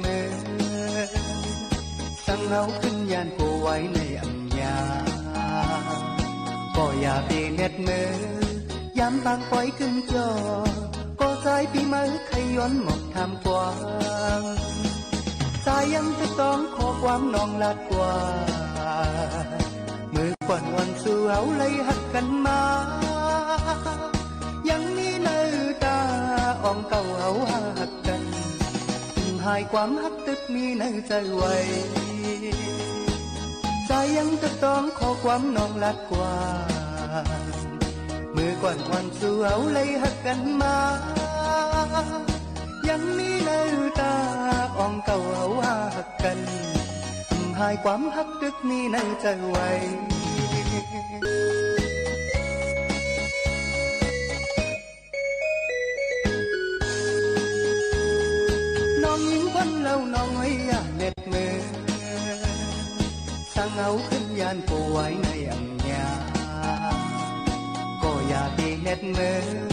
มือสั่งเอาขึ้นยานผู้ไว้ในอัญญาก็อย่าเปเน็ดมือยามบางปล่อยขึ้นจอก็สายปีมือใครย้อนหมอกทำกว้างสายยังจะต้องขอความน้องลาดกว่ามือก่อนวันสู่เอาเลยหักกันมายังมีเนื้อตาอ่องเก่าเอาหักกันหายความหักตึกมีในใจไว้ใจยังจะต้องขอความน้องลาดกว่ามือก่อนวันสู่เอาเลยหักกันมายังมีเนื้อตาอ่องเก่าเอาหักกันหายความหักตึกมีในใจไว้น้องยิงพ้นเล่าน้องไว้อย่าเน็ดมือสั่งเอาขึ้นยานผู้ไว้ในอัญญาก็อย่าตีเน็ดมือ